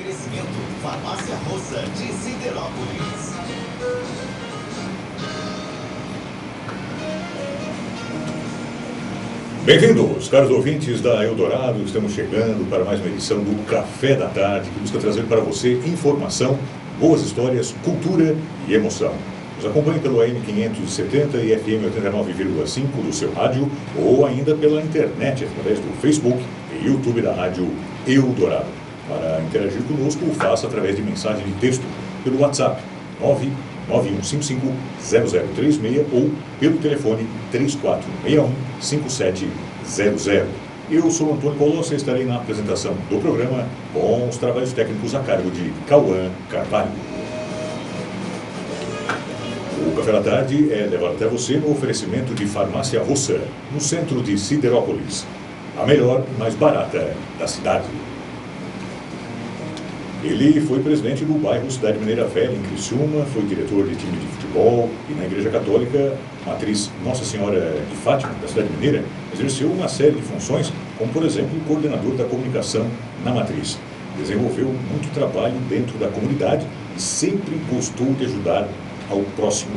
Oferecimento Farmácia Roça de Siderópolis. Bem-vindos, caros ouvintes da Eldorado. Estamos chegando para mais uma edição do Café da Tarde, que busca trazer para você informação, boas histórias, cultura e emoção. Nos acompanhe pelo AM 570 e FM 89,5 do seu rádio ou ainda pela internet através do Facebook e YouTube da Rádio Eldorado. Para interagir conosco, faça através de mensagem de texto pelo WhatsApp 991550036 ou pelo telefone 3461-5700. Eu sou Antônio Colossa e estarei na apresentação do programa com os trabalhos técnicos a cargo de Cauã Carvalho. O Café da Tarde é levado até você no oferecimento de Farmácia Roça, no centro de Siderópolis, a melhor e mais barata da cidade. Ele foi presidente do bairro Cidade Mineira Velha, em Criciúma, foi diretor de time de futebol e na Igreja Católica, matriz Nossa Senhora de Fátima, da Cidade Mineira, exerceu uma série de funções, como, por exemplo, coordenador da comunicação na matriz. Desenvolveu muito trabalho dentro da comunidade e sempre gostou de ajudar ao próximo.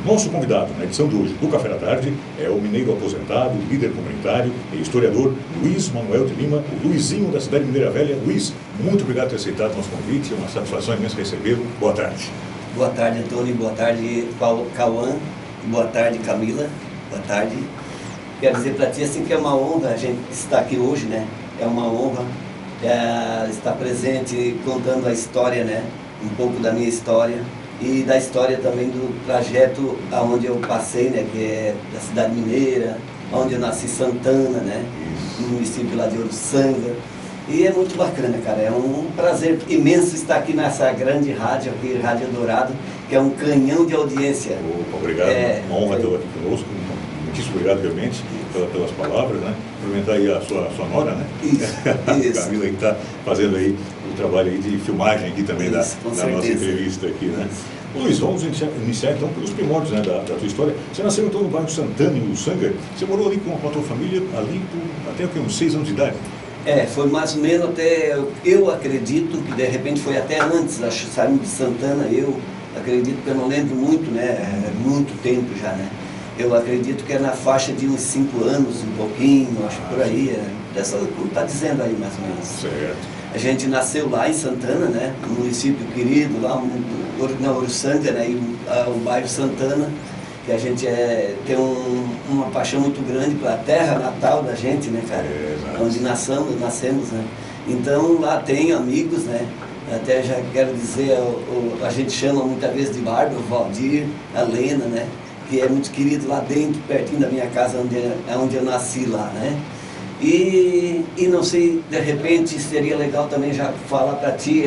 O nosso convidado na edição de hoje do Café da Tarde é o mineiro aposentado, líder comunitário e historiador Luiz Manuel de Lima, o Luizinho da Cidade Mineira Velha. Luiz, muito obrigado por ter aceitado o nosso convite, é uma satisfação imensa recebê-lo. Boa tarde. Boa tarde, Antônio, boa tarde, Cauã, boa tarde, Camila, boa tarde. Quero dizer para ti assim que é uma honra a gente estar aqui hoje, né? É uma honra estar presente contando a história, né? Um pouco da minha história. E da história também do trajeto aonde eu passei, né, que é da Cidade Mineira, onde eu nasci, Santana, né, no município lá de Uruçanga. E é muito bacana, cara, é um prazer imenso estar aqui nessa grande rádio, aqui, Rádio Eldorado, que é um canhão de audiência. Opa, obrigado, uma honra tê-lo aqui conosco, muitíssimo obrigado realmente pelas palavras, né, cumprimentar aí a sua nora, né, isso. A Camila que está fazendo aí o trabalho aí de filmagem aqui também da nossa entrevista aqui, né. Ô, Luiz, vamos iniciar então pelos primórdios, né, da tua história. Você nasceu então no bairro Santana, em Uruçanga. Você morou ali com a tua família ali até uns 6 anos de idade? Foi mais ou menos até, eu acredito que de repente foi até antes, acho que saímos de Santana, eu acredito que eu não lembro muito, né, muito tempo já, né. Eu acredito que é na faixa de uns 5 anos, um pouquinho, acho que por aí, dessa, como está dizendo aí mais ou menos. Certo. A gente nasceu lá em Santana, né, um município querido, lá na Uruçanga, né, e o bairro Santana, que a gente tem uma paixão muito grande pela terra natal da gente, né, cara, onde nascemos, né. Então lá tem amigos, né, até já quero dizer, a gente chama muitas vezes de Bárbara, o Valdir, a Lena, né, que é muito querido lá dentro, pertinho da minha casa, onde eu nasci lá, né. E não sei, de repente seria legal também já falar para ti,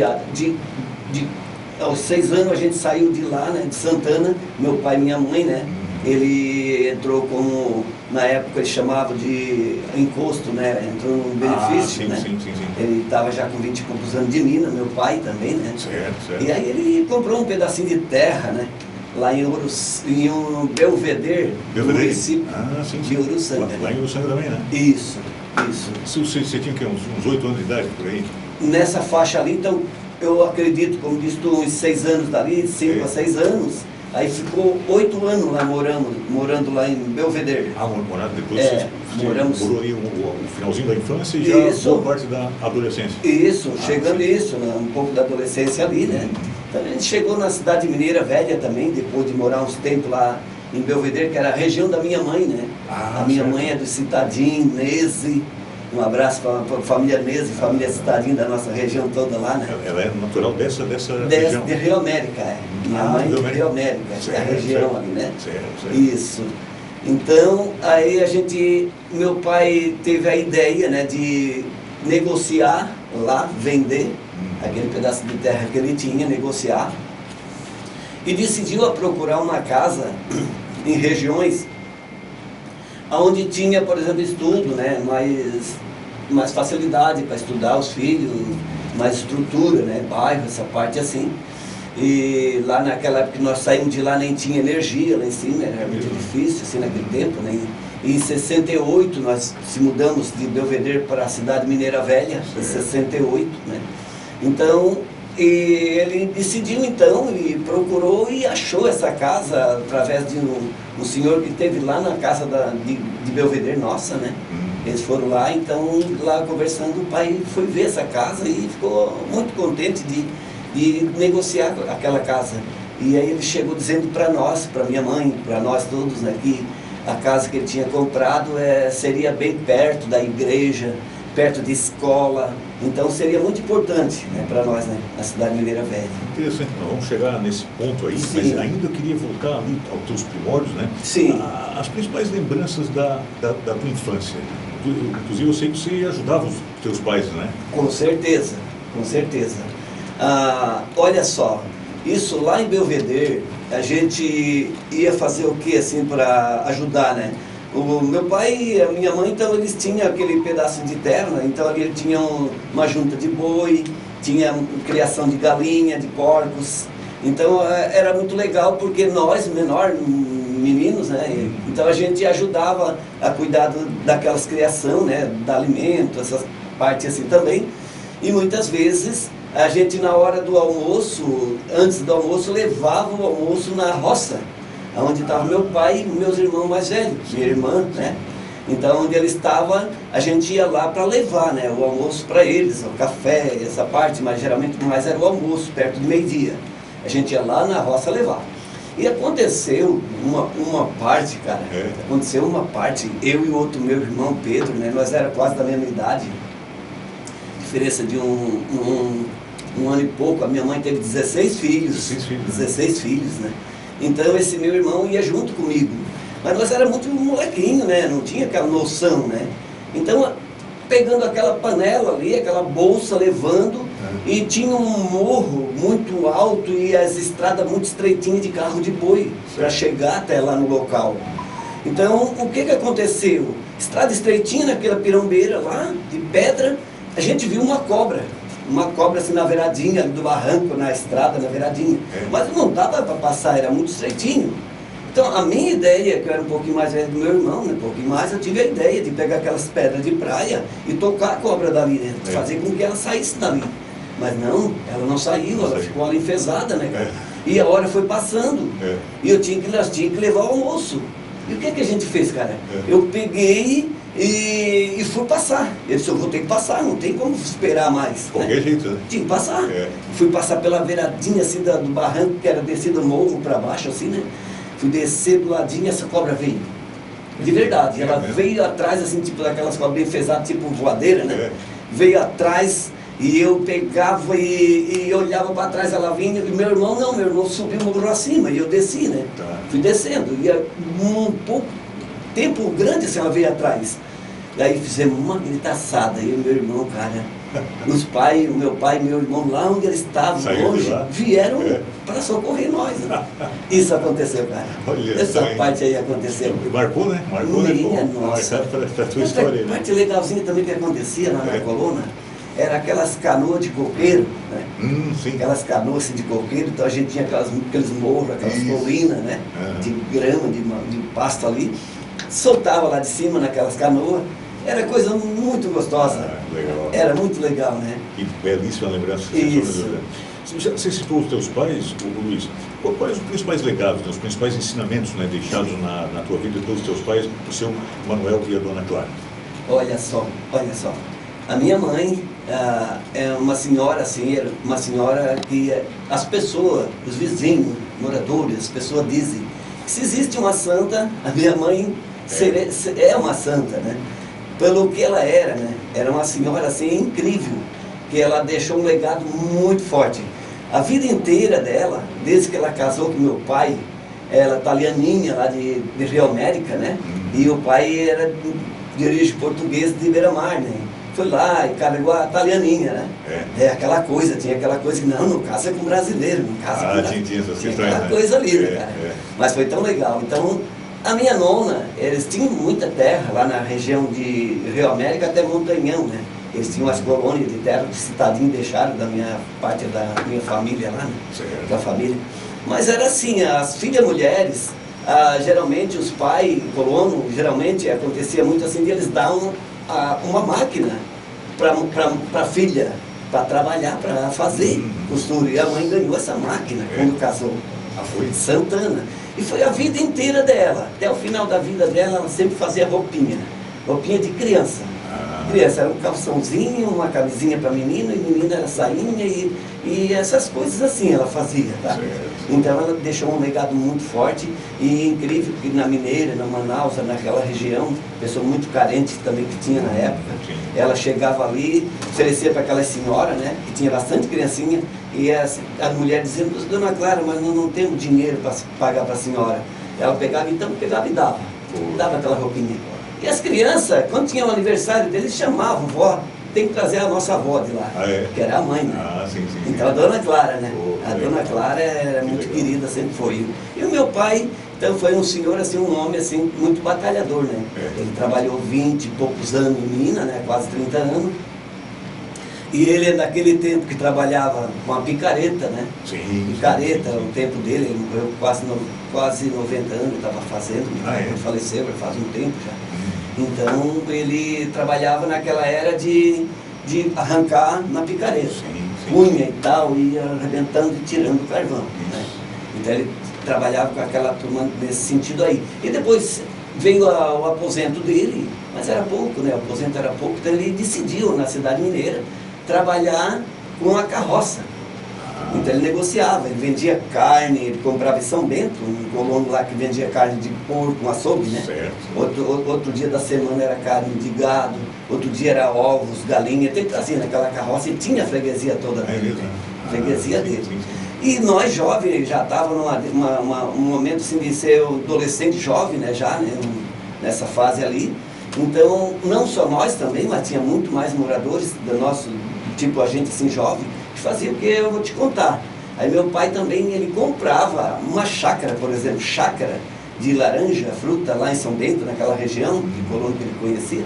aos 6 anos a gente saiu de lá, né, de Santana, meu pai e minha mãe, né, ele entrou como, na época eles chamavam de encosto, né, entrou num benefício, né, sim. Ele estava já com 20 e poucos anos de mina, meu pai também, né, certo. E aí ele comprou um pedacinho de terra, né, lá em Belvedere, no município de Uruçanga. Lá em Uruçanga também, né? Isso. Você tinha uns 8 anos de idade, por aí? Nessa faixa ali, então, eu acredito, como disse tu, uns 6 anos dali, 5 a 6 anos, aí ficou 8 anos lá morando lá em Belvedere. Morando depois, moramos... morou aí o finalzinho da infância e já boa parte da adolescência. Isso, chegando isso, né, um pouco da adolescência ali, né? Então a gente chegou na Cidade Mineira Velha também, depois de morar uns tempos lá em Belvedere, que era a região da minha mãe, né? A minha mãe é do Citadinho, Nese. Um abraço para a família Nese, família Citadinho da nossa região toda lá, né? Ela é natural dessa região? De Rio América, Minha mãe de Rio América, é a região ali, né? Certo. Isso. Então, aí meu pai teve a ideia, né, de negociar lá, vender aquele pedaço de terra que ele tinha, negociar, e decidiu procurar uma casa em regiões onde tinha, por exemplo, estudo, né, mais facilidade para estudar os filhos, mais estrutura, né, bairro, essa parte assim. E lá naquela época que nós saímos de lá nem tinha energia lá em cima, era muito difícil assim naquele tempo, né. E em 68 nós se mudamos de Belvedere para a Cidade Mineira Velha, em 68, né. Então, e ele decidiu então, e procurou e achou essa casa através de um senhor que esteve lá na casa de Belvedere nossa, né? Eles foram lá, então, lá conversando, o pai foi ver essa casa e ficou muito contente de negociar aquela casa. E aí ele chegou dizendo para nós, para minha mãe, para nós todos, né, que a casa que ele tinha comprado seria bem perto da igreja, perto de escola, então seria muito importante, né, para nós, né, na cidade mineira velha. Interessante, nós vamos chegar nesse ponto aí, sim, mas ainda eu queria voltar ali aos teus primórdios, né? Sim. As principais lembranças da tua infância. Inclusive eu sei que você ajudava os teus pais, né? Com certeza, com certeza. Olha só, isso lá em Belvedere, a gente ia fazer o que assim para ajudar, né? O meu pai e a minha mãe, então eles tinham aquele pedaço de terra, então ali eles tinham uma junta de boi, tinha criação de galinha, de porcos, então era muito legal porque nós, meninos, né, então a gente ajudava a cuidar daquelas criação, né, da alimento, essas partes assim também, e muitas vezes a gente na hora do almoço, antes do almoço, levava o almoço na roça, onde estava meu pai e meus irmãos mais velhos, minha irmã, né? Então, onde ele estava, a gente ia lá para levar, né, o almoço para eles, o café, essa parte, mas geralmente mais era o almoço, perto do meio-dia. A gente ia lá na roça levar. E aconteceu uma parte, cara, aconteceu uma parte, eu e o outro meu irmão Pedro, né, nós era quase da mesma idade, diferença de um ano e pouco, a minha mãe teve 16 filhos, 16 filhos, né? Então esse meu irmão ia junto comigo, mas nós era muito molequinho, né? Não tinha aquela noção, né? Então, pegando aquela panela ali, aquela bolsa, levando, e tinha um morro muito alto e as estradas muito estreitinhas de carro de boi, para chegar até lá no local. Então, o que aconteceu? Estrada estreitinha, naquela pirambeira lá, de pedra, a gente viu uma cobra assim na beiradinha do barranco, na estrada, na beiradinha. Mas não dava para passar, era muito estreitinho. Então a minha ideia, que eu era um pouquinho mais velho do meu irmão, né, um pouquinho mais, eu tive a ideia de pegar aquelas pedras de praia e tocar a cobra dali, né, fazer com que ela saísse dali. Mas não, ela não saiu, ela ficou ali enfesada, né? E a hora foi passando. E nós tínhamos que levar o almoço. E o que a gente fez, cara? Eu peguei e fui passar. Ele disse, eu vou ter que passar, não tem como esperar mais. Qualquer jeito, né? Tinha que passar. Fui passar pela beiradinha assim do barranco, que era descido morro para baixo, assim, né? Fui descer do ladinho e essa cobra veio. De verdade, ela veio atrás, assim, tipo daquelas cobras enfesadas, tipo voadeira, né? Veio atrás e eu pegava e olhava para trás, ela vinha, e meu irmão não, meu irmão subiu o morro acima e eu desci, né? Fui descendo, e um pouco tempo grande assim, ela veio atrás. Daí fizemos uma gritaçada, eu e meu irmão, cara. O meu pai e meu irmão, lá onde eles estavam, longe, vieram para socorrer nós. Né? Isso aconteceu, cara. Olha, essa parte aí aconteceu. Marcou, né? Marcou, minha, né? nossa. Para a tua história. Outra parte legalzinha também que acontecia lá na coluna, era aquelas canoas de coqueiro, né? Sim. Aquelas canoas assim, de coqueiro, então a gente tinha aqueles morros, aquelas colinas, né? De grama, de pasto ali. Soltava lá de cima naquelas canoas. Era coisa muito gostosa. Legal. Era muito legal, né? Que belíssima lembrança. Isso. Você citou os teus pais, Luiz. Quais os principais legados, os principais ensinamentos, né, deixados na tua vida pelos teus pais, o seu Manuel e a dona Clara? Olha só. A minha mãe é uma senhora assim, uma senhora que as pessoas, os vizinhos, moradores, as pessoas dizem que se existe uma santa, a minha mãe é uma santa, né? Pelo que ela era, né? Era uma senhora assim incrível, que ela deixou um legado muito forte. A vida inteira dela, desde que ela casou com meu pai, ela italianinha lá de Rio América, né? E o pai era de origem portuguesa de Beira-Mar, né? Foi lá e carregou a italianinha, né? Aquela coisa, tinha aquela coisa que não casa com brasileiro, não casa com tinha essas questões, aquela né? coisa ali, cara. Mas foi tão legal. Então, a minha nona, eles tinham muita terra lá na região de Rio América até Montanhão, né? Eles tinham as colônias de terra que citadinho deixaram da minha parte da minha família lá, né? Da família. Mas era assim, as filhas mulheres, geralmente os pais, colono, geralmente acontecia muito assim, de eles dar uma máquina para a filha. para trabalhar, para fazer costura. E a mãe ganhou essa máquina quando casou. Foi Santana. E foi a vida inteira dela. Até o final da vida dela, ela sempre fazia roupinha. Roupinha de criança. Criança, era um calçãozinho, uma camisinha para menino, e menina era sainha, e essas coisas assim ela fazia, tá? Então ela deixou um legado muito forte, e incrível que na Mineira, na Manaus, naquela região, pessoa muito carente também que tinha na época, ela chegava ali, oferecia para aquela senhora, né, que tinha bastante criancinha, e a mulher dizendo: Dona Clara, mas não temos dinheiro para pagar para a senhora. Ela pegava e dava aquela roupinha. E as crianças, quando tinha o aniversário deles, chamavam: vó, tem que trazer a nossa avó de lá, que era a mãe, né? Sim. Então a Dona Clara, né? A Dona Clara era muito querida, sempre foi. E o meu pai, então, foi um senhor, assim, um homem, assim, muito batalhador, né? Ele trabalhou 20 e poucos anos em Minas, né? Quase 30 anos. E ele, naquele tempo que trabalhava com a picareta, né? Picareta, o tempo dele, ele morreu quase 90 anos, estava fazendo, ele faleceu, ele faz um tempo já. Então, ele trabalhava naquela era de arrancar na picareta, unha e tal, ia arrebentando e tirando o carvão, né? Então, ele trabalhava com aquela turma nesse sentido aí. E depois veio o aposento dele, mas era pouco, né? O aposento era pouco, então ele decidiu, na cidade mineira, trabalhar com a carroça. Então ele negociava, ele vendia carne, ele comprava em São Bento, um colono lá que vendia carne de porco, um açougue, né? Outro dia da semana era carne de gado, outro dia era ovos, galinha, ele trazia naquela carroça e tinha a freguesia toda dele, né? Freguesia dele. E nós jovens já estávamos num momento assim de ser adolescente jovem, né? Já, né? Nessa fase ali. Então, não só nós também, mas tinha muito mais moradores do nosso, tipo a gente assim jovem, que fazia o que eu vou te contar. Aí meu pai também, ele comprava uma chácara, por exemplo, chácara de laranja, fruta lá em São Bento, naquela região, de colono que ele conhecia,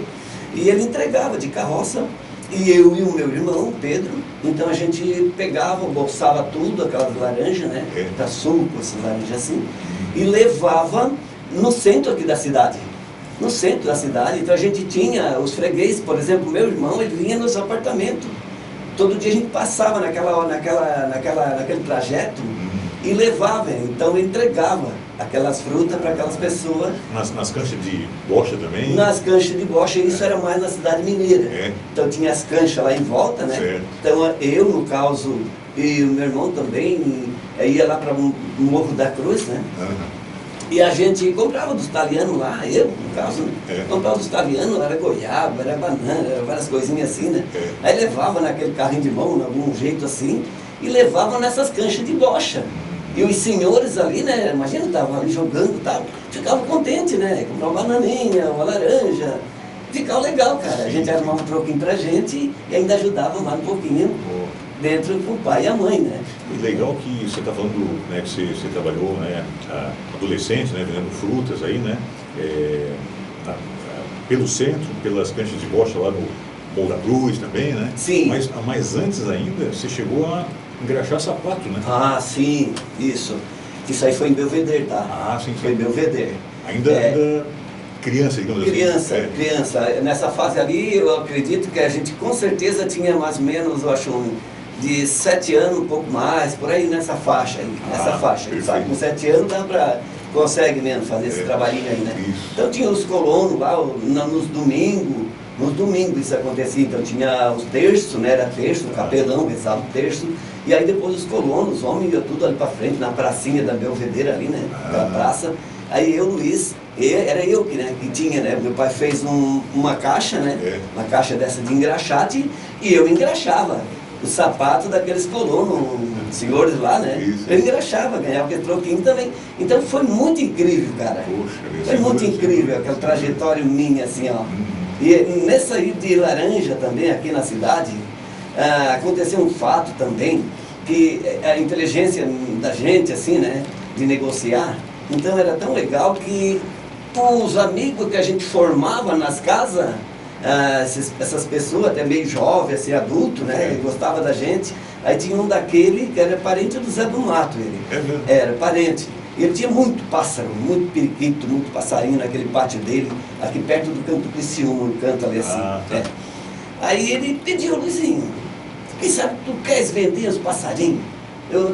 e ele entregava de carroça, e eu e o meu irmão, Pedro, então a gente pegava, bolsava tudo, aquelas laranjas, né, para suco, essas laranjas assim, e levava no centro aqui da cidade. No centro da cidade, então a gente tinha os fregueses, por exemplo, meu irmão, ele vinha nos apartamentos. Todo dia a gente passava naquele trajeto e levava, então entregava aquelas frutas para aquelas pessoas. Nas canchas de bocha também? Nas canchas de bocha, isso era mais na cidade mineira. Então tinha as canchas lá em volta, né? Então eu, no caso, e o meu irmão também, ia lá para o Morro da Cruz, né? E a gente comprava dos italianos lá, eu, no caso, né? Comprava dos italianos, era goiaba, era banana, era várias coisinhas assim, né? Aí levava naquele carrinho de mão, de algum jeito assim, e levava nessas canchas de bocha. E os senhores ali, né, imagina, estavam ali jogando e tal, ficavam contentes, né? Compravam uma bananinha, uma laranja, ficava legal, cara. A gente arrumava um troquinho pra gente e ainda ajudava mais um pouquinho dentro com o pai e a mãe, né? E legal que você está falando, né, que você trabalhou, né, adolescente, né, vendendo frutas aí, né, pelo centro, pelas canchas de bocha lá no Morro da Cruz também, né? Sim. Mas antes ainda, você chegou a engraxar sapato, né? Ah, sim, isso. Isso aí foi em Belvedere, tá? Ah, sim. Foi em Belvedere. Ainda criança, digamos assim. Criança. Nessa fase ali, eu acredito que a gente com certeza tinha mais ou menos, eu acho, de 7 anos, um pouco mais, por aí nessa faixa aí. Sabe? Com 7 anos consegue mesmo fazer esse trabalhinho aí, né? Isso. Então tinha os colonos lá, nos domingos isso acontecia, então tinha os terços, né? Era terço, o capelão rezava o terço, e aí depois os colonos, os homens iam tudo ali pra frente, na pracinha da Belvedere ali, né? Aquela praça. Aí eu, Luiz, era eu que tinha, né? Meu pai fez uma caixa, né? Uma caixa dessa de engraxate, e eu engraxava o sapato daqueles colonos, senhores lá, né? Isso. Eu engraxava, ganhava aquele troquinho também. Então foi muito incrível, cara. Foi muito incrível, aquela trajetória minha, assim, ó. E nessa aí de laranja também, aqui na cidade, aconteceu um fato também, que a inteligência da gente, assim, né? De negociar, então era tão legal que os amigos que a gente formava nas casas, essas pessoas, até meio jovens, assim, adulto, né? Ele gostava da gente. Aí tinha um daquele que era parente do Zé do Mato, ele. Era parente. Ele tinha muito pássaro, muito periquito, muito passarinho naquele pátio dele, aqui perto do Canto Criciúma, um canto ali assim. Aí ele pediu, Luizinho, E sabe, tu queres vender os passarinhos?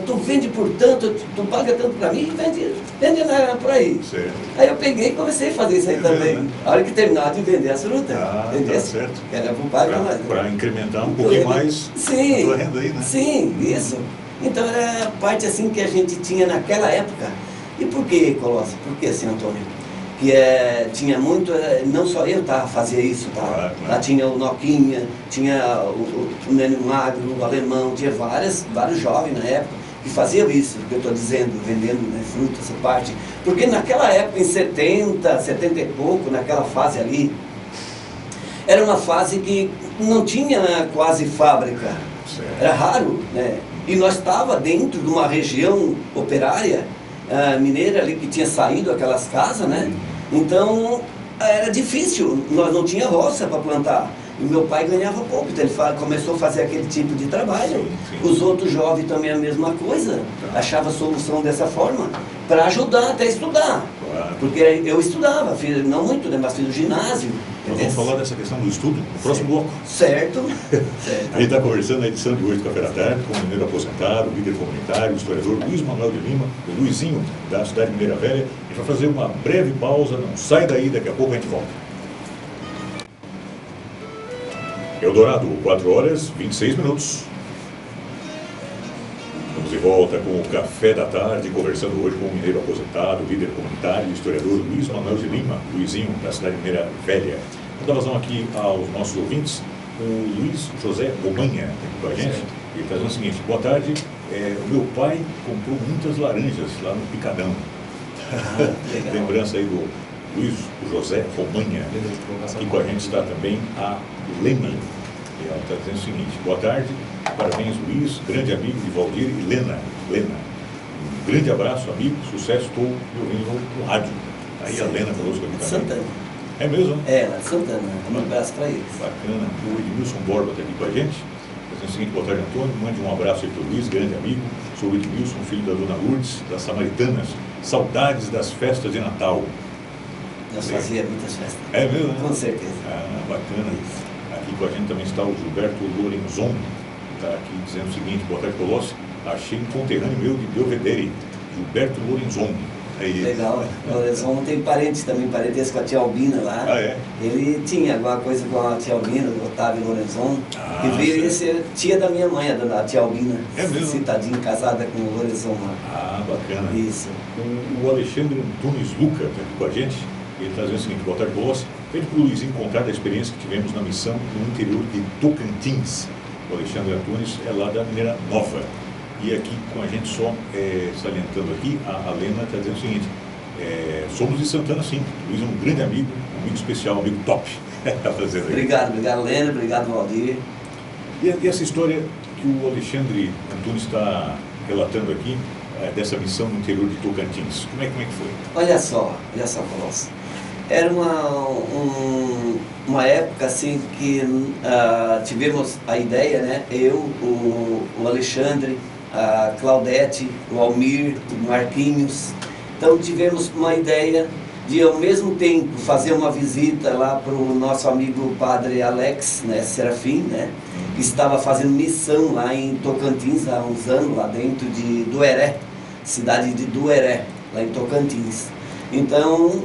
Tu vende por tanto, tu paga tanto para mim e vende por aí. Certo. Aí eu peguei e comecei a fazer isso aí também. Né? A hora que terminava de vender as frutas, tá certo. Era pro pai para incrementar um pouquinho mais sim, a tua renda aí, né? Sim, isso. Então era a parte assim que a gente tinha naquela época. E por que, Colossi? Por que assim, Antônio? Que tinha muito, não só eu fazia isso, tá? Claro. Lá tinha o Noquinha, tinha o Nênio Magro, o Alemão, tinha vários jovens na época que faziam isso, que eu estou dizendo, vendendo, né, fruta, essa parte. Porque naquela época, em 70 e pouco, naquela fase ali, era uma fase que não tinha quase fábrica, era raro, né? E nós estávamos dentro de uma região operária, mineira ali, que tinha saído aquelas casas, né? Então era difícil, nós não tinha roça para plantar. E meu pai ganhava pouco, então ele começou a fazer aquele tipo de trabalho. Sim. Os outros jovens também a mesma coisa, achava solução dessa forma, para ajudar até estudar. Claro. Porque eu estudava, não muito, né, mas fiz o ginásio. Nós vamos falar dessa questão do estudo no próximo bloco. Certo. A gente está conversando na edição de hoje do Café da Tarde com o mineiro aposentado, líder comunitário, historiador Luiz Manuel de Lima, o Luizinho, da cidade Mineira Velha. A gente vai fazer uma breve pausa, não sai daí, daqui a pouco a gente volta. Eldorado, 4 horas, 26 minutos. Estamos de volta com o Café da Tarde, conversando hoje com o mineiro aposentado, líder comunitário e historiador Luiz Manuel de Lima, Luizinho, da cidade Mineira Velha. Vamos dar vazão aqui aos nossos ouvintes, o Luiz José Romanha, aqui com a gente. Ele está dizendo o seguinte: boa tarde, o meu pai comprou muitas laranjas lá no Picadão. Lembrança aí do Luiz José Romanha. Aqui com a gente está também a Lema. Ela está dizendo o seguinte: boa tarde, parabéns Luiz, grande amigo de Valdir e Lena. Um grande abraço, amigo, sucesso, estou me ouvindo no rádio. Aí a Lena conosco aqui também. Santana. É mesmo? É, lá de Santana. Um abraço para eles. Bacana. O Edmilson Borba está aqui com a gente. Dizendo o seguinte: boa tarde, Antônio, mande um abraço aí para o Luiz, grande amigo. Sou o Edmilson, filho da dona Lourdes, das Samaritanas. Saudades das festas de Natal. Nós fazíamos muitas festas. É mesmo, né? Com certeza. Ah, bacana. Aqui com a gente também está o Gilberto Lorenzon. Está aqui dizendo o seguinte: boa tarde, Colossi. Achei um conterrâneo meu de Belvedere, Gilberto Lorenzon. Aí. Legal. O Lorenzon tem parentes também, parentes com a tia Albina lá. Ah, é? Ele tinha alguma coisa com a tia Albina, o Otávio Lorenzon. Ah, e veio ser tia da minha mãe, a tia Albina. É mesmo? Citadinha, casada com o Lorenzon lá. Ah, bacana. Isso. O Alexandre Antunes Luca está aqui com a gente. Ele está dizendo o seguinte: boa tarde, Colossi. Pede para o Luizinho contar da experiência que tivemos na missão no interior de Tocantins. O Alexandre Antunes é lá da Mineira Nova. E aqui com a gente só salientando aqui, a Lena está dizendo o seguinte: somos de Santana, sim. O Luiz é um grande amigo especial, um amigo top. Obrigado, Lena, obrigado, Valdir. E essa história que o Alexandre Antunes está relatando aqui, dessa missão no interior de Tocantins, como é que foi? Olha só, Colossi. Era uma época assim que tivemos a ideia, né? Eu, o Alexandre, a Claudete, o Almir, o Marquinhos. Então tivemos uma ideia de ao mesmo tempo fazer uma visita lá para o nosso amigo padre Alex, né, Serafim, né? Que estava fazendo missão lá em Tocantins há uns anos, lá dentro de Dueré, cidade de Dueré, lá em Tocantins. Então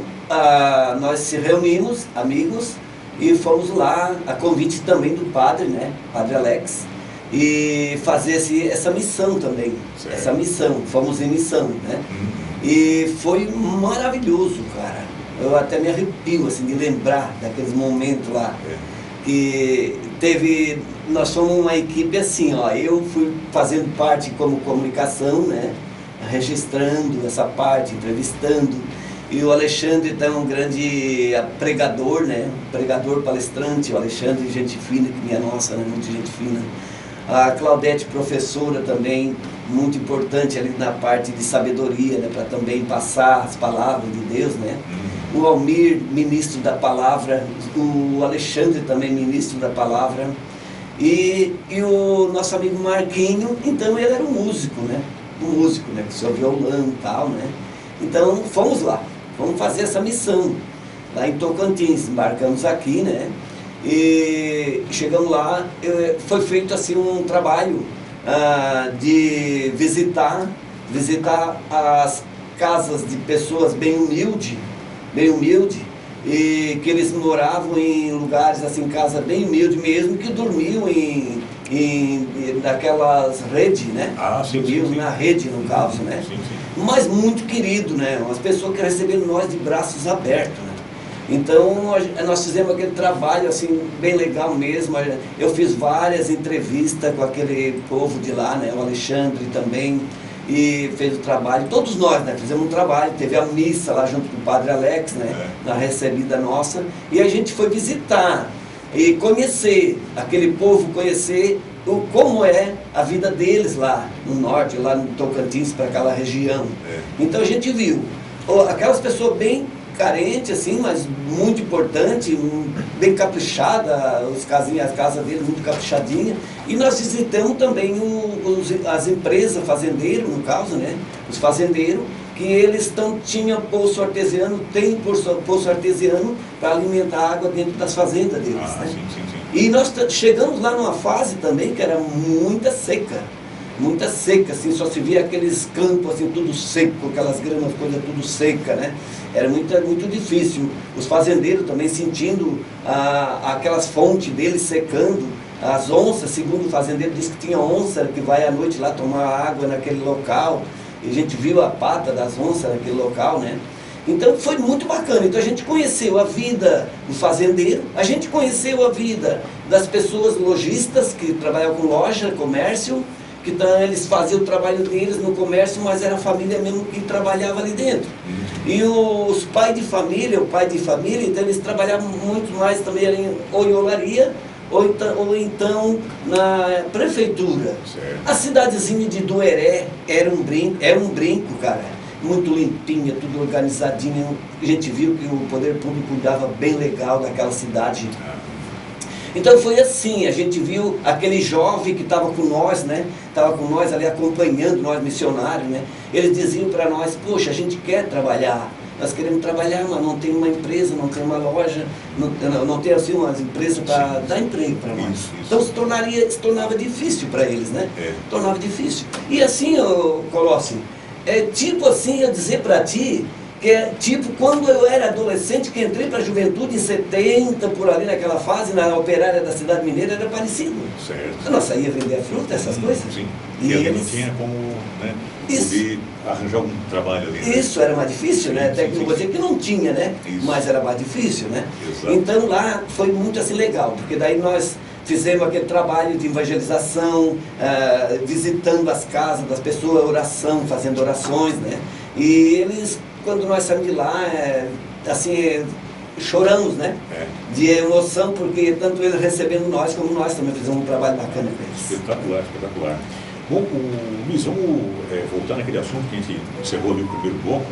nós se reunimos, amigos, e fomos lá, a convite também do padre, né, padre Alex, e fazer essa missão também, certo. Essa missão, fomos em missão, né, e foi maravilhoso, cara, eu até me arrepio, assim, de lembrar daqueles momentos lá, que nós somos uma equipe assim, ó, eu fui fazendo parte como comunicação, né, registrando essa parte, entrevistando. E o Alexandre então, um grande pregador, né? Pregador palestrante, o Alexandre, gente fina, que minha nossa, né? Muito gente fina. A Claudete, professora também, muito importante ali na parte de sabedoria, né? Para também passar as palavras de Deus, né? O Almir, ministro da palavra, o Alexandre também, ministro da palavra. E o nosso amigo Marquinho, então ele era um músico, né? Que seu violão e tal, né? Então fomos lá. Vamos fazer essa missão lá em Tocantins, embarcamos aqui, né? E chegamos lá, foi feito assim um trabalho de visitar as casas de pessoas bem humildes, e que eles moravam em lugares assim, casa bem humilde mesmo, que dormiam naquelas redes, né? Dormiam na rede, no caso, né? Mas muito querido, né? Umas pessoas que receberam nós de braços abertos, né? Então nós fizemos aquele trabalho assim bem legal mesmo. Eu fiz várias entrevistas com aquele povo de lá, né? O Alexandre também, e fez o trabalho, todos nós, né? Fizemos um trabalho, teve a missa lá junto com o Padre Alex, né? Na recebida nossa, e a gente foi visitar e conhecer aquele povo, conhecer como é a vida deles lá no norte, lá no Tocantins, para aquela região. Então a gente viu aquelas pessoas bem carentes assim, mas muito importante, bem caprichada, as casas deles muito caprichadinhas. E nós visitamos também as empresas, fazendeiros no caso, né? Os fazendeiros, que eles tinham poço artesiano, tem poço artesiano para alimentar a água dentro das fazendas deles, né? Sim. E nós chegamos lá numa fase também que era muita seca, assim, só se via aqueles campos assim, tudo seco, aquelas gramas, coisa tudo seca, né? Era muito difícil. Os fazendeiros também sentindo aquelas fontes deles secando, as onças, segundo o fazendeiro disse que tinha onça que vai à noite lá tomar água naquele local, e a gente viu a pata das onças naquele local, né? Então foi muito bacana. Então a gente conheceu a vida do fazendeiro, a gente conheceu a vida das pessoas lojistas que trabalham com loja, comércio, que eles faziam o trabalho deles no comércio, mas era a família mesmo que trabalhava ali dentro. E os pais de família, então eles trabalhavam muito mais também ali, ou em olaria, ou então na prefeitura. Certo. A cidadezinha de Dueré é um brinco, cara. Muito limpinha, tudo organizadinho. A gente viu que o poder público cuidava bem legal daquela cidade. Então foi assim, a gente viu aquele jovem que estava com nós, né? Estava com nós ali acompanhando nós missionários, né? Eles diziam para nós, poxa, a gente quer trabalhar, nós queremos trabalhar, mas não tem uma empresa, não tem uma loja, não tem assim umas empresas para dar emprego para nós. Isso. Então se tornava difícil para eles, né? Tornava difícil. E assim, Colossi, tipo assim, eu dizer para ti, que é tipo quando eu era adolescente, que entrei para a juventude em 70, por ali naquela fase, na operária da cidade mineira, era parecido. Certo. Nós saía vender fruta, essas coisas. Sim. E ali eles não tinha como, né, poder arranjar algum trabalho ali. Né? Isso era mais difícil, né? Até que Sim. não vou dizer que não tinha, né? Isso. Mas era mais difícil, né? Exato. Então lá foi muito assim legal, porque daí nós fizemos aquele trabalho de evangelização, visitando as casas das pessoas, oração, fazendo orações, né? E eles, quando nós saímos de lá, assim, choramos, né? De emoção, porque tanto eles recebendo nós, como nós também fizemos um trabalho bacana com eles. Espetacular, espetacular. Bom, Luiz, vamos voltar naquele assunto que a gente encerrou ali o primeiro bloco,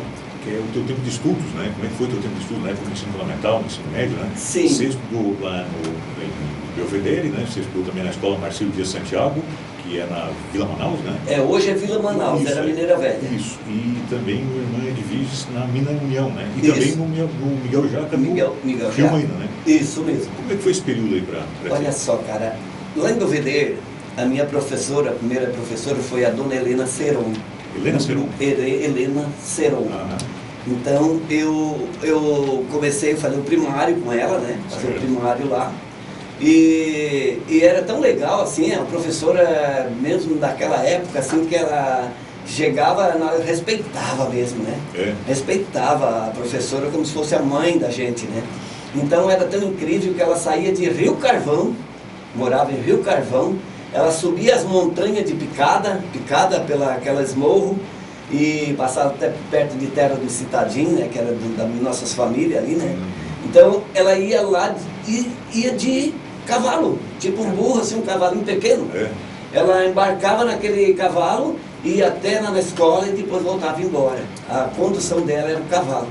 que é o teu tempo de estudos, né? Como é que foi o teu tempo de estudos na época do ensino fundamental, no ensino médio, né? Sim. Você estudou lá em Belvedere, né? Você estudou também na escola Marcílio Dias Santiago, que é na Vila Manaus, né? Hoje é Vila Manaus, Isso, era Mineira Velha. Isso, e também o Irmã Edviges na Mina União, né? E Isso. também no Miguel Jaca, Miguel Rio Jaca. Maína, né? Isso mesmo. Como é que foi esse período aí para Olha só, cara, lá em Belvedere, a minha professora, a primeira professora foi a dona Helena Seron. Helena Seron? Helena Seron. Então eu comecei a fazer o primário com ela, né? Fazer o primário lá. E era tão legal assim, a professora mesmo daquela época, assim, que ela chegava, nós respeitava mesmo, né? Respeitava a professora como se fosse a mãe da gente, né? Então era tão incrível que ela saía de Rio Carvão, morava em Rio Carvão, ela subia as montanhas de picada aquelas morros, e passava até perto de Terra do Citadinho, né? Que era das nossas famílias ali, né? Então ela ia lá e ia de cavalo, tipo um burro, assim, um cavalinho pequeno. Ela embarcava naquele cavalo, ia até na escola e depois voltava embora. A condução dela era o cavalo.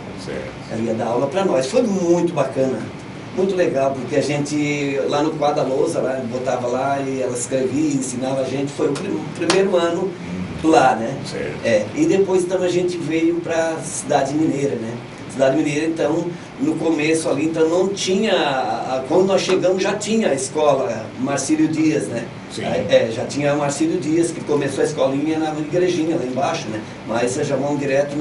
Ela ia dar aula para nós. Foi muito bacana, muito legal, porque a gente lá no quadro da lousa, lá, botava lá e ela escrevia, ensinava a gente. Foi o primeiro ano lá, né? E depois então a gente veio para a cidade mineira, né? Cidade Mineira, então, no começo ali, então não tinha, quando nós chegamos já tinha a escola Marcílio Dias, né? Sim. Já tinha o Marcílio Dias, que começou a escolinha na igrejinha lá embaixo, né? Mas já vão direto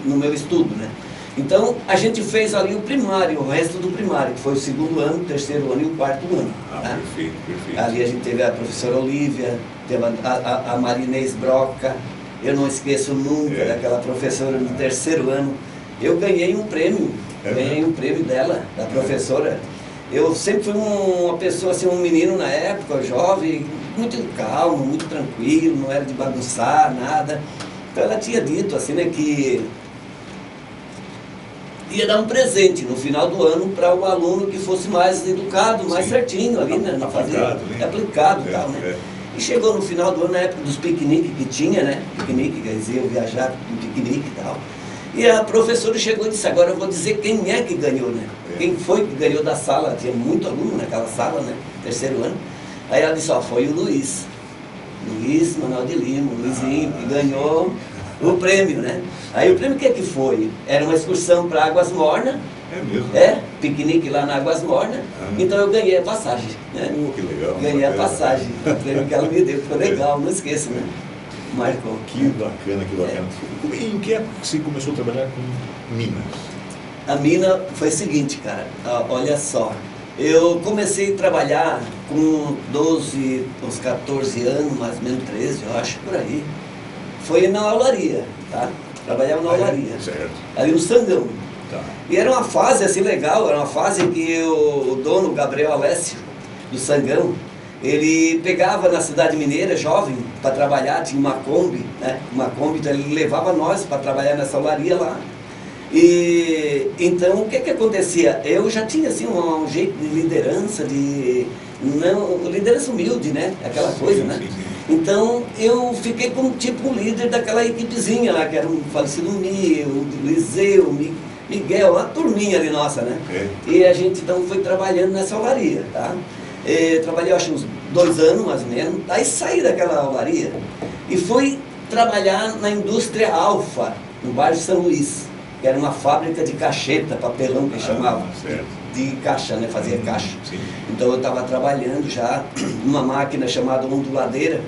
no meu estudo, né? Então a gente fez ali o primário, o resto do primário, que foi o 2º ano, o 3º ano e o 4º ano. Tá? Perfeito, perfeito. Ali a gente teve a professora Olívia, teve a Marinês Broca, eu não esqueço nunca daquela professora no 3º ano. Eu ganhei um prêmio, ganhei um prêmio dela, da professora. Eu sempre fui uma pessoa, assim, um menino na época, jovem, muito calmo, muito tranquilo, não era de bagunçar, nada. Então ela tinha dito, assim, né, que ia dar um presente no final do ano para o aluno que fosse mais educado, mais certinho ali, né? Não fazia aplicado e tal, né? E chegou no final do ano, na época dos piqueniques que tinha, né? Piquenique, quer dizer, eu viajar com piquenique e tal. E a professora chegou e disse, agora eu vou dizer quem é que ganhou, né? Quem foi que ganhou da sala, tinha muito aluno naquela sala, né? 3º ano. Aí ela disse, ó, foi o Luiz Manuel de Lima, o Luizinho, que ganhou o prêmio, né? Aí o prêmio o que é que foi? Era uma excursão para Águas Mornas. É mesmo? Piquenique lá na Águas Mornas. Então eu ganhei a passagem, né? Que legal. Ganhei a passagem, o prêmio que ela me deu, foi legal, não esqueço, né? Marcou. Que bacana, que bacana. E em que época você começou a trabalhar com minas? A mina foi o seguinte, cara, olha só. Eu comecei a trabalhar com 12, uns 14 anos, mais ou menos 13, eu acho, por aí. Foi na olaria, tá? Trabalhava na olaria. Certo. Ali no Sangão. Tá. E era uma fase assim legal, era uma fase que o dono, Gabriel Alessio, do Sangão, ele pegava na cidade mineira, jovem, para trabalhar, tinha uma Kombi, né? Uma Kombi, então ele levava nós para trabalhar nessa olaria lá. E então o que acontecia? Eu já tinha assim um jeito de liderança, liderança humilde, né? Aquela coisa, né? Então eu fiquei como tipo líder daquela equipezinha lá, que era um falecido o Liseu, Miguel, uma turminha ali nossa, né? E a gente então foi trabalhando nessa olaria, tá? Trabalhei acho uns 2 anos mais ou menos, aí saí daquela olaria e fui trabalhar na indústria Alfa, no bairro de São Luís, que era uma fábrica de cacheta, papelão que chamava, de caixa, né? Fazia caixa. Sim. Então eu estava trabalhando já numa máquina chamada onduladeira.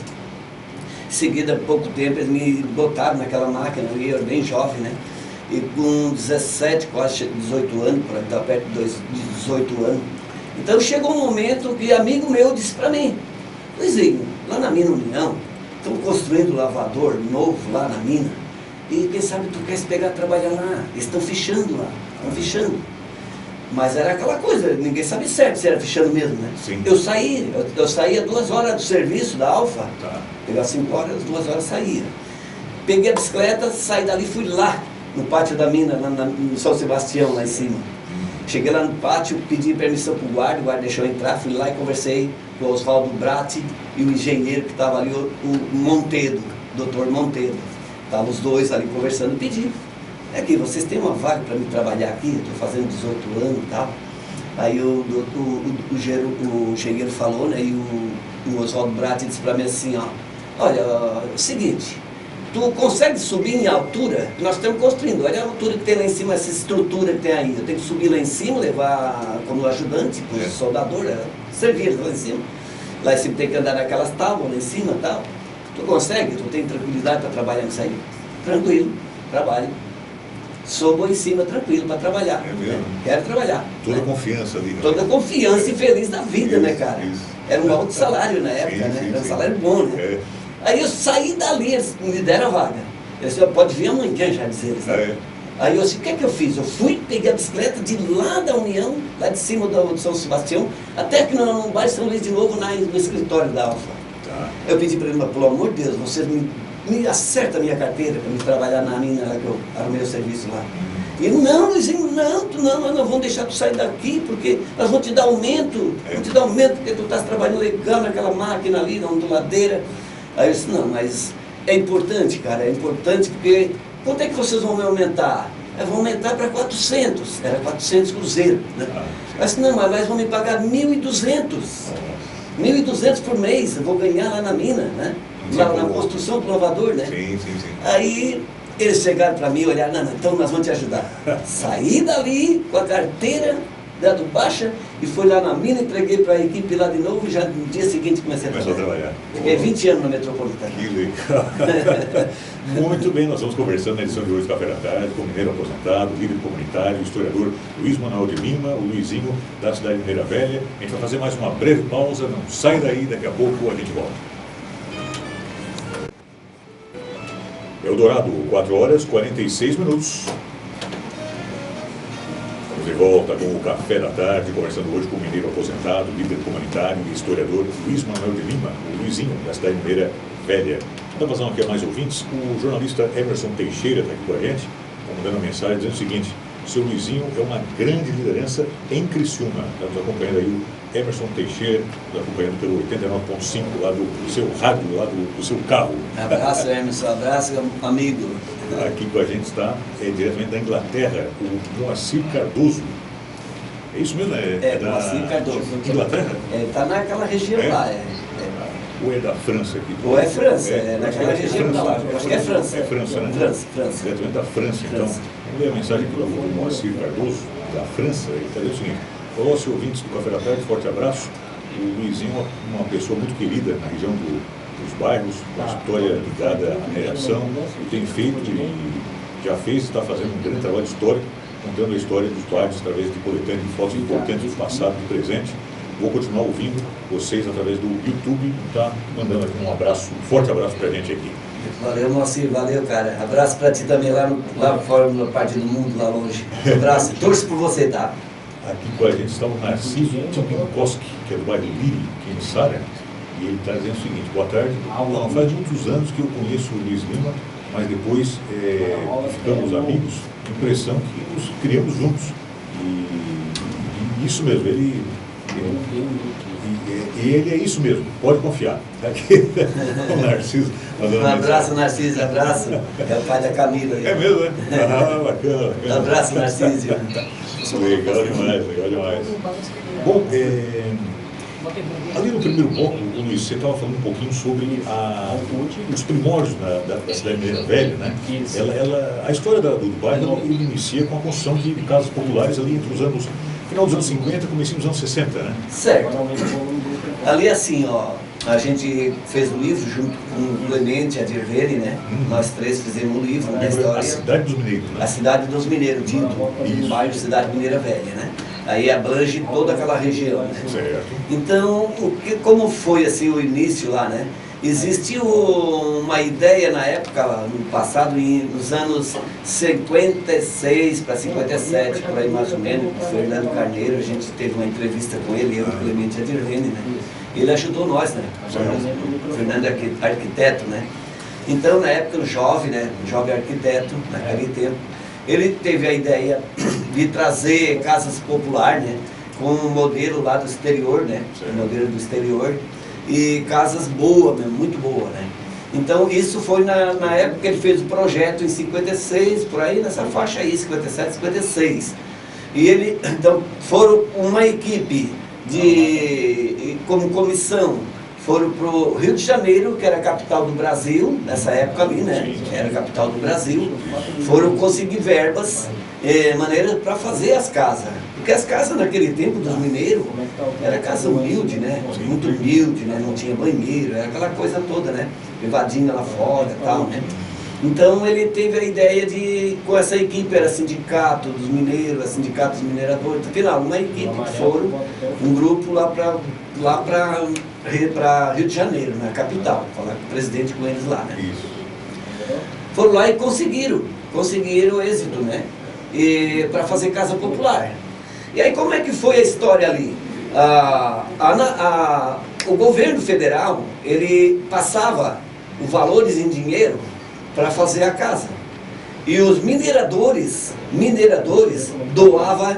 Em seguida, pouco tempo, eles me botaram naquela máquina, eu era bem jovem, né? E com 17, quase 18 anos, por estar perto de 18 anos. Então chegou um momento que amigo meu disse para mim, Luizinho, lá na mina União, estão construindo um lavador novo lá na mina, e quem sabe tu queres pegar trabalhar lá, eles estão fechando lá, estão fechando. Mas era aquela coisa, ninguém sabe certo se era fechando mesmo, né? Sim. Eu saía 2 horas do serviço da Alfa, pegava 5 horas, 2 horas saía. Peguei a bicicleta, saí dali, fui lá no pátio da mina, lá no São Sebastião, lá em cima. Cheguei lá no pátio, pedi permissão para o guarda deixou eu entrar, fui lá e conversei com o Oswaldo Bratti e o engenheiro que estava ali, o Montedo, doutor Montedo. Estavam os dois ali conversando, pedi. É que vocês têm uma vaga para me trabalhar aqui, eu estou fazendo 18 anos e tal. Aí o engenheiro falou, né, e o Oswaldo Bratti disse para mim assim, ó, olha, é o seguinte, tu consegue subir em altura? Nós estamos construindo, olha a altura que tem lá em cima, essa estrutura que tem aí. Eu tenho que subir lá em cima, levar como ajudante, como soldador, servir lá em cima. Lá em cima tem que andar naquelas tábuas lá em cima e tal. Tu consegue? Tu tem tranquilidade para trabalhar nisso aí? Tranquilo, trabalho. Subo em cima tranquilo para trabalhar. É mesmo? Quero trabalhar. Toda confiança ali. Né? Toda confiança e feliz da vida, né, cara? Isso. Era um alto salário na época, né? Era um salário bom, né? Aí eu saí dali, eles me deram a vaga. Eles disseram, pode vir amanhã já, dizer eles. Aí eu disse, o que é que eu fiz? Eu fui, peguei a bicicleta de lá da União, lá de cima do São Sebastião, até que no bairro São Luís de novo, no escritório da Alfa. Eu pedi para ele, mas pelo amor de Deus, você me acerta a minha carteira para me trabalhar na mina lá que eu arrumei o serviço lá. E ele, não, Luizinho, nós não vamos deixar tu sair daqui, porque nós vamos te dar aumento, porque tu estás trabalhando legal naquela máquina ali, na onduladeira. Aí eu disse, não, mas é importante, cara, é importante porque quanto é que vocês vão me aumentar? Vão aumentar para 400, era 400 cruzeiros, né? Eu disse, não, mas vão me pagar 1.200, 1.200 por mês, eu vou ganhar lá na mina, né? Lá na construção do lavador, né? Sim. Aí Eles chegaram para mim e olharam, não, então nós vamos te ajudar. Saí dali com a carteira dado baixa e fui lá na mina, entreguei para a equipe lá de novo e já no dia seguinte comecei a trabalhar. Fiquei 20 anos na Metropolitana. Que legal. Muito bem, nós vamos conversando na edição de hoje do Café da Tarde com o mineiro aposentado, líder comunitário, o historiador Luiz Manuel de Lima, o Luizinho da cidade de Mineira Velha. A gente vai fazer mais uma breve pausa, não sai daí, daqui a pouco a gente volta. Eldorado, 4 horas 46 minutos. Estamos de volta com o Café da Tarde, conversando hoje com o mineiro aposentado, líder comunitário e historiador Luiz Manuel de Lima, o Luizinho, da cidade de Mineira Velha. Estamos fazendo aqui a mais ouvintes. O jornalista Emerson Teixeira está aqui com a gente, mandando uma mensagem dizendo o seguinte: seu Luizinho é uma grande liderança em Criciúma. Estamos acompanhando aí o Emerson Teixeira, acompanhando pelo 89.5 lá do seu rádio, lá do seu carro. Abraço, Emerson, abraço, amigo. Aqui com a gente está, diretamente da Inglaterra, o Moacir Cardoso. É isso mesmo? Da Moacir Cardoso. Inglaterra? Está naquela região lá. Ou é da França aqui? Ou é França, naquela região da lá. Acho que é França. É França, né? França. Diretamente da França, então. Vamos ler a mensagem aqui do Moacir Cardoso, da França. Ele está dizendo o seguinte: olá, senhor ouvintes do Café da Tarde, forte abraço. O Luizinho é uma pessoa muito querida na região dos bairros, com a história ligada à mineração. Ele tem feito e já fez e está fazendo um grande trabalho histórico, contando a história dos bairros através de coletâneas de fotos importantes do passado e do presente. Vou continuar ouvindo vocês através do YouTube, tá mandando aqui um abraço, um forte abraço pra gente aqui. Valeu, Moacir, valeu, cara. Abraço pra ti também lá fora, na parte do mundo, lá longe. Abraço, torço por você, tá? Aqui com a gente está o Narciso Tchupinkoski, que é do bairro Liri, aqui em Sara, e ele está dizendo o seguinte: boa tarde. Não faz muitos anos que eu conheço o Luiz Lima, mas depois que ficamos amigos, impressão que nos criamos juntos. E isso mesmo, ele é isso mesmo, pode confiar. Aqui o Narciso. Um abraço, Narciso, abraço. É o pai da Camila. É mesmo, né? Ah, bacana. Um abraço, Narciso. Legal demais, legal demais. Bom, ali no primeiro bloco, Luiz, você estava falando um pouquinho sobre os primórdios da cidade mineira velha, né? A história do bairro ele inicia com a construção de casas populares ali entre os anos, final dos anos 50, comecinho dos anos 60, né? Certo. Ali assim, ó, a gente fez um livro junto com o Clemente e a Dirvene, né? Nós três fizemos um livro da história. A Cidade dos Mineiros, né? A Cidade dos Mineiros, dito, o bairro Cidade Mineira Velha, né? Aí abrange toda aquela região, né? Certo. Então, como foi assim o início lá, né? Existiu uma ideia na época, no passado, nos anos 56 para 57, por aí mais ou menos, com o Fernando Carneiro. A gente teve uma entrevista com ele, eu e o Clemente e a Dirvene, né? Ele ajudou nós, né? O Fernando é arquiteto, né? Então, na época, um jovem arquiteto, naquele tempo, ele teve a ideia de trazer casas populares, né? Com um modelo lá do exterior, né? Um modelo do exterior. E casas boas, mesmo, muito boas, né? Então isso foi na época que ele fez o projeto em 56, por aí nessa faixa aí, 57, 56. E ele, então, foram uma equipe como comissão, foram para o Rio de Janeiro, que era a capital do Brasil, nessa época ali, né? Era a capital do Brasil. Foram conseguir verbas, maneira para fazer as casas. Porque as casas naquele tempo dos mineiros era casa humilde, né? Muito humilde, né? Não tinha banheiro, era aquela coisa toda, né? Privadinha lá fora e tal, né? Então ele teve a ideia de, com essa equipe, era sindicato dos mineiros, sindicato dos mineradores, afinal, uma equipe que foram, um grupo lá para Rio de Janeiro, na capital, falar com o presidente com eles lá, né? Foram lá e conseguiram êxito, né? Para fazer casa popular. E aí como é que foi a história ali? O governo federal, ele passava os valores em dinheiro para fazer a casa. E os mineradores doavam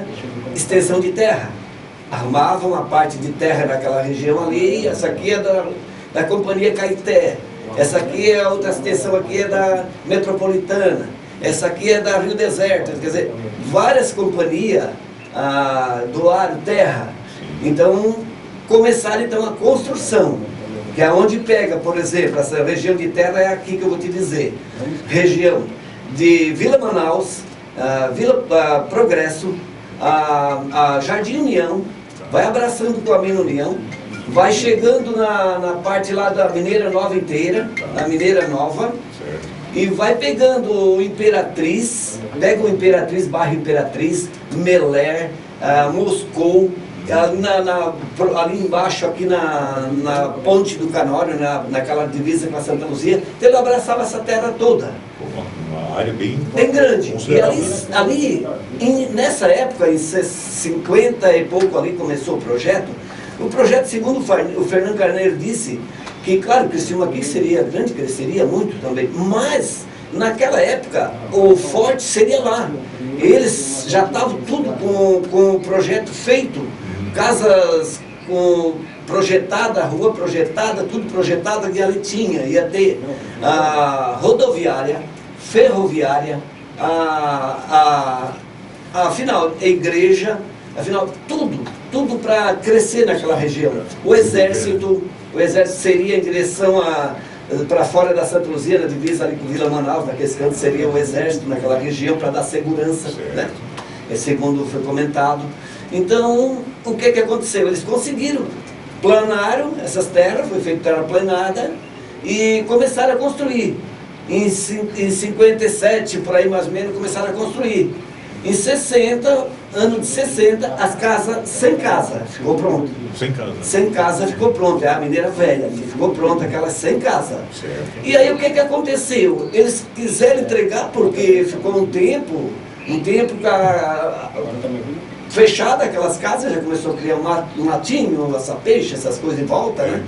extensão de terra. Arrumavam a parte de terra naquela região ali, essa aqui é da Companhia Caeté, essa aqui é a outra extensão aqui é da Metropolitana, essa aqui é da Rio Deserto, quer dizer, várias companhias doaram terra. Então, começaram então a construção, que é onde pega, por exemplo, essa região de terra é aqui que eu vou te dizer, região de Vila Manaus, Vila Progresso, a Jardim União, vai abraçando com a Mina União, vai chegando na parte lá da Mineira Nova inteira, na Mineira Nova, e vai pegando o Imperatriz, pega o Imperatriz, bairro Imperatriz, Meler, Moscou, ali embaixo, aqui na Ponte do Canório, naquela divisa com a Santa Luzia, então ele abraçava essa terra toda. Uma área bem grande. E ali nessa época, em 50 e pouco ali começou o projeto, segundo o Fernando Carneiro disse, que claro, Criciúma aqui seria grande, cresceria muito também, mas naquela época o forte seria lá. Eles já estavam tudo com o projeto feito, casas projetada, rua projetada, tudo projetado, que ali ia ter a rodoviária, ferroviária, afinal, a igreja, afinal, tudo para crescer naquela região. O exército seria em direção para fora da Santa Luzia, na divisa ali com Vila Manaus, naquele canto seria o exército naquela região para dar segurança, né? Segundo foi comentado. Então, o que aconteceu? Eles conseguiram, planaram essas terras, foi feita terraplanada e começaram a construir. Em 57, por aí mais ou menos, começaram a construir. Em 60, ano de 60, as casas, sem casa, ficou pronto. Sem casa. Sem casa ficou pronto, é a Mineira Velha, ficou pronta, aquelas sem casa. Certo. E aí o que aconteceu? Eles quiseram entregar porque ficou um tempo fechada aquelas casas, já começou a criar um matinho, essa peixe, essas coisas em volta, né?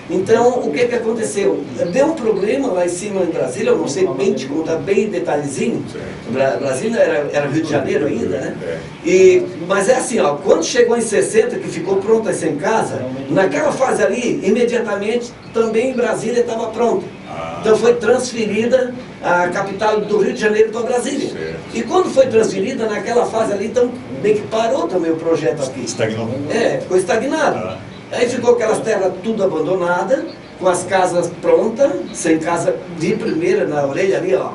Então, o que aconteceu? Deu um problema lá em cima em Brasília, eu não sei bem te contar bem detalhezinho. Brasília era Rio de Janeiro ainda, né? Mas é assim, ó, quando chegou em 60, que ficou pronta sem casa, naquela fase ali, imediatamente, também Brasília estava pronta. Então foi transferida a capital do Rio de Janeiro para Brasília. E quando foi transferida, naquela fase ali, então bem que parou também o projeto aqui. Estagnou. Ficou estagnado. Aí ficou aquelas terras tudo abandonadas, com as casas prontas, sem casa de primeira na orelha ali, ó,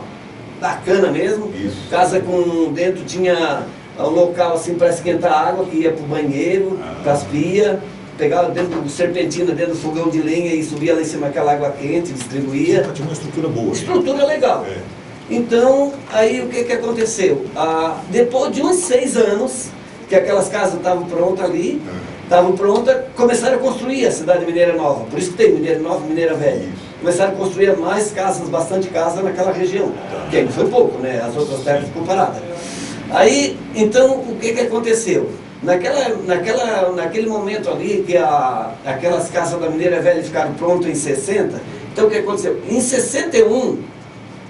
bacana mesmo. Isso. Casa com dentro tinha um local assim para esquentar água, que ia para o banheiro, para as pias, pegava dentro do serpentina, dentro do fogão de lenha e subia lá em cima aquela água quente, distribuía. Tinha uma estrutura boa. Estrutura legal. Então, aí o que aconteceu? Depois de uns 6 anos, que aquelas casas estavam prontas ali, começaram a construir a cidade Mineira Nova. Por isso que tem Mineira Nova e Mineira Velha. Começaram a construir mais casas, bastante casas naquela região. Que ainda foi pouco, né? As outras terras ficam paradas. Aí, então, o que aconteceu? Naquele momento ali, que aquelas casas da Mineira Velha ficaram prontas em 60, então o que aconteceu? Em 61,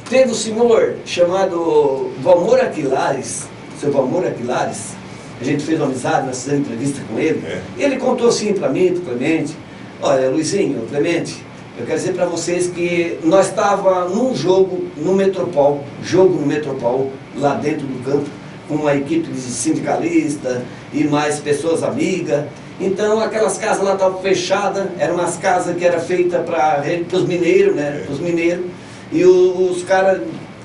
teve um senhor chamado Valmor Aquilares, seu Valmor Aquilares, a gente fez uma amizade, nós fizemos entrevista com ele, ele contou assim para mim, para o Clemente, olha, Luizinho, Clemente, eu quero dizer para vocês que nós estávamos num jogo no Metropol, lá dentro do campo, com uma equipe de sindicalistas e mais pessoas amigas. Então aquelas casas lá estavam fechadas, eram umas casas que eram feitas para os mineiros, né? Os mineiros. E os caras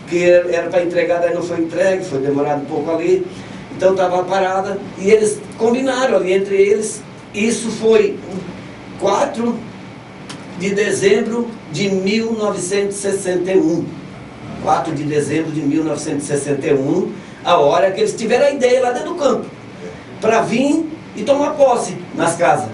que era para entregar, daí não foi entregue, foi demorado um pouco ali. Então estava parada e eles combinaram ali entre eles. Isso foi 4 de dezembro de 1961. 4 de dezembro de 1961, a hora que eles tiveram a ideia lá dentro do campo, para vir e tomar posse nas casas.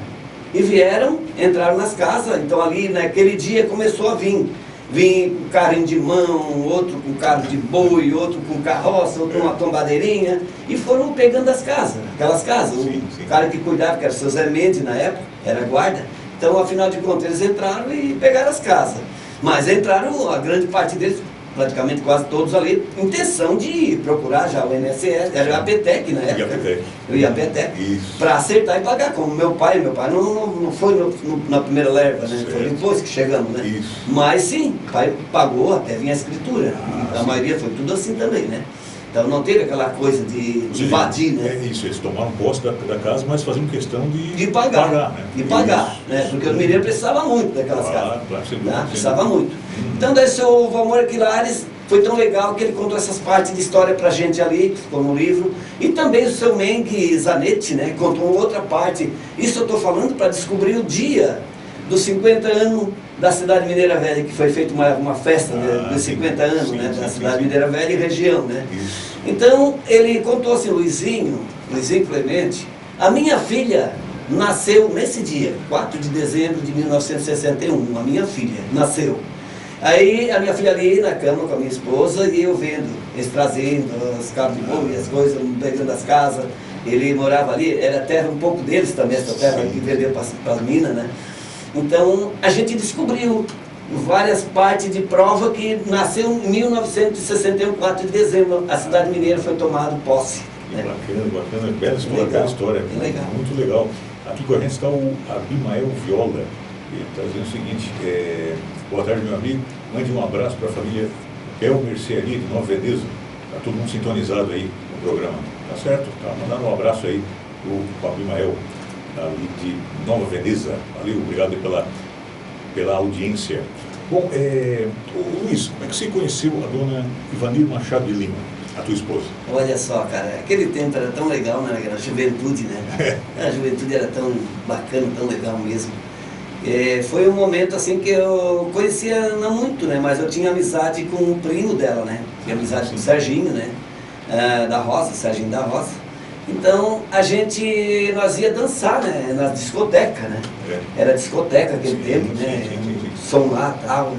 E vieram, entraram nas casas, então ali naquele dia começou a vir com carrinho de mão, outro com carro de boi, outro com carroça, outro com uma tombadeirinha, e foram pegando as casas, aquelas casas. O cara que cuidava, que era o seu Zé Mendes na época, era guarda, então afinal de contas eles entraram e pegaram as casas. Mas entraram, a grande parte deles, praticamente quase todos ali, intenção de procurar já o INSS, era o IAPTEC na época. O IAPTEC, para acertar e pagar, como meu pai não foi na primeira leva, né? Foi depois que chegamos, né? Isso. Mas sim, o pai pagou até vir a escritura, a maioria foi tudo assim também, né? Então não teve aquela coisa de invadir, né? É isso, eles tomaram posse da casa, mas faziam questão de pagar, né? De pagar, né? Porque os mineiros precisavam muito daquelas casas. Claro, precisavam muito. Então daí o seu Valmor Aquilares foi tão legal que ele contou essas partes de história pra gente ali, que ficou no livro. E também o seu Meng Zanetti, né, contou outra parte. Isso eu estou falando para descobrir o dia dos 50 anos da Cidade Mineira Velha, que foi feita uma festa dos 50 anos, sim, né, da Cidade Mineira Velha e região, né. Isso. Então, ele contou assim, Luizinho Clemente, a minha filha nasceu nesse dia, 4 de dezembro de 1961, a minha filha nasceu. Aí a minha filha ali na cama com a minha esposa e eu vendo, eles trazendo as cabos de boi, as coisas dentro das casas. Ele morava ali, era terra um pouco deles também, essa terra que vendeu para as minas, né? Então a gente descobriu várias partes de prova que nasceu em 1961, 4 de dezembro, a cidade mineira foi tomada posse. Né? Bacana, bela história, legal. Muito legal. Aqui com a gente está o Abimael Viola, ele está dizendo o seguinte, boa tarde, meu amigo, mande um abraço para a família Mercearia de Nova Veneza, está todo mundo sintonizado aí no programa, tá certo? Tá mandando um abraço aí para o Abimael, ali de Nova Veneza, valeu, obrigado pela audiência. Bom, Luiz, como é que você conheceu a dona Ivanir Machado de Lima, a tua esposa? Olha só, cara, aquele tempo era tão legal, né? A juventude, né? A juventude era tão bacana, tão legal mesmo. Foi um momento assim que eu conhecia não muito, né? Mas eu tinha amizade com o primo dela, né? Tinha amizade com o Serginho, né? Da Rosa, Serginho da Rosa. Então nós ia dançar, né? Na discoteca, né? Era discoteca aquele tempo, né? Som lá e tal.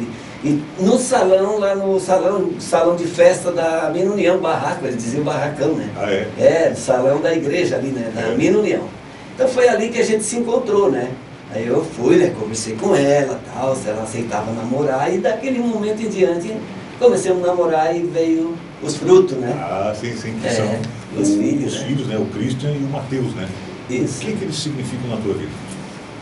E no salão, lá no salão de festa da Mina União, barraco, eles diziam barracão, né? Salão da igreja ali, né? Da Mina União. Então foi ali que a gente se encontrou, né? Aí eu fui, né? Conversei com ela, tal, se ela aceitava namorar, e daquele momento em diante começamos a namorar e veio os frutos, né? Sim, que são os filhos, né? Filhos, né? O Christian e o Mateus, né? Isso. O que eles significam na tua vida?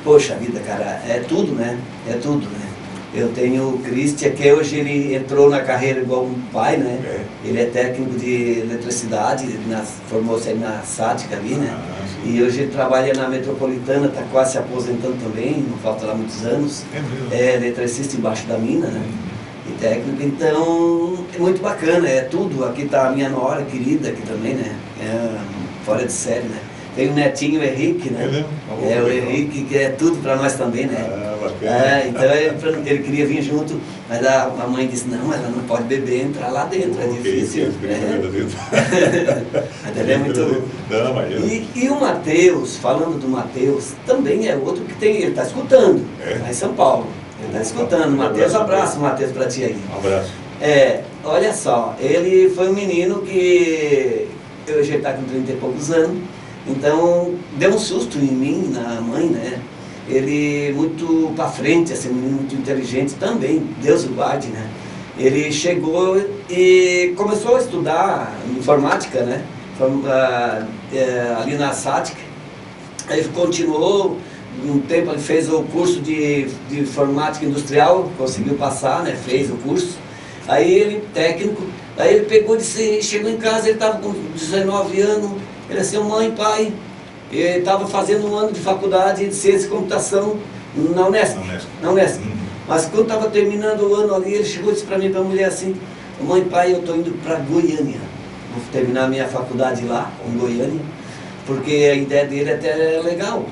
Poxa vida, cara, é tudo, né? É tudo, né? Eu tenho o Christian, que hoje ele entrou na carreira igual um pai, né? Ele é técnico de eletricidade, formou-se aí na SATIC ali, né? E hoje ele trabalha na Metropolitana, está quase se aposentando também, não falta lá muitos anos. É eletricista embaixo da mina, né? E técnico, então é muito bacana, é tudo. Aqui está a minha nora querida aqui também, né? Fora de série, né? Tem o netinho, o Henrique, né? O Henrique, que é tudo para nós também, né? Então ele queria vir junto, mas a mãe disse, não, ela não pode beber, entrar lá dentro, é difícil. Mas ele é muito... E o Mateus, falando do Mateus, também é outro que tem, ele está escutando, lá em São Paulo. Ele está escutando. Mateus, abraço, Mateus, para ti aí. Um abraço. Olha só, ele foi um menino que hoje ele está com 30 e poucos anos. Então, deu um susto em mim, na mãe, né? Ele muito para frente, assim, muito inteligente também, Deus o guarde, né? Ele chegou e começou a estudar informática, né? Ali na SATIC. Aí continuou, um tempo ele fez o curso de informática industrial, conseguiu passar, né? Fez o curso. Aí ele, técnico, aí ele pegou, chegou em casa, ele estava com 19 anos, ele assim, mãe, pai, ele estava fazendo um ano de faculdade de ciência e computação na Unesp. Mas quando estava terminando o ano ali, ele chegou e disse para mim, para a mulher assim, mãe, pai, eu estou indo para Goiânia, vou terminar a minha faculdade lá, em Goiânia, porque a ideia dele até era legal,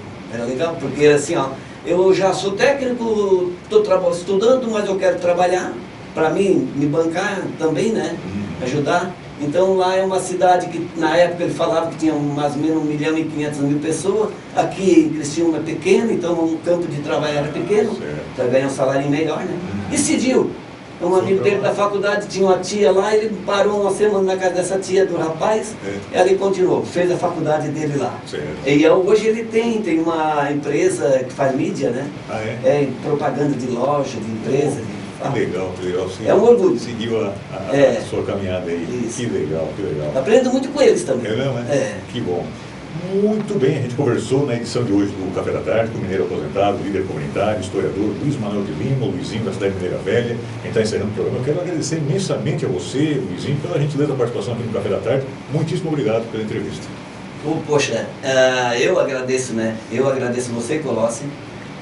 porque assim, ó, eu já sou técnico, estou estudando, mas eu quero trabalhar, para mim, me bancar também, né, ajudar. Então lá é uma cidade que na época ele falava que tinha mais ou menos 1.500.000 pessoas. Aqui em Criciúma é pequeno, então o campo de trabalho era pequeno, para ganhar um salário melhor, né? E decidiu. Um amigo dele da faculdade tinha uma tia lá, ele parou uma semana na casa dessa tia do rapaz, e ali continuou, fez a faculdade dele lá. E hoje ele tem uma empresa que faz mídia, né? Propaganda de loja, de empresa. Que legal. Sim, é um orgulho. Seguiu a sua caminhada aí. Isso. Que legal. Aprendo muito com eles também. É mesmo, né? Que bom. Muito bem, a gente conversou na edição de hoje do Café da Tarde com o mineiro aposentado, líder comunitário, historiador Luiz Manuel de Lima, o Luizinho da cidade Mineira Velha. A gente está encerrando o programa. Eu quero agradecer imensamente a você, Luizinho, pela gentileza da participação aqui no Café da Tarde. Muitíssimo obrigado pela entrevista. Poxa, eu agradeço, né? Eu agradeço você, Colossi,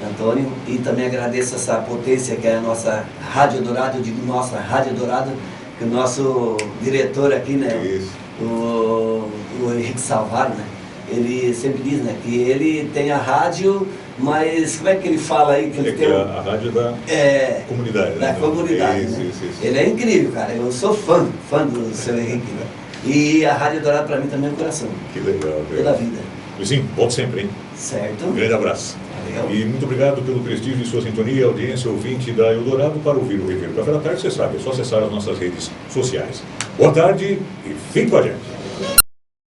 Antônio, e também agradeço essa potência que é a nossa Rádio Dourado, eu digo nossa Rádio Dourado, que o nosso diretor aqui, né? Isso. O Henrique Salvaro, né? Ele sempre diz, né, que ele tem a rádio, mas como é que ele fala aí? Que ele tem a rádio da comunidade. Da comunidade, isso, né? isso. Ele é incrível, cara. Eu sou fã do seu Henrique, né? E a Rádio Dourado para mim também é um coração. Que legal. Pela vida. Luizinho, volte sempre, hein? Certo. Um grande abraço. Valeu. E muito obrigado pelo prestígio de sua sintonia, audiência, ouvinte da Eldorado. Para ouvir o Review Café da Tarde, você sabe, é só acessar as nossas redes sociais. Boa tarde e fique com a gente.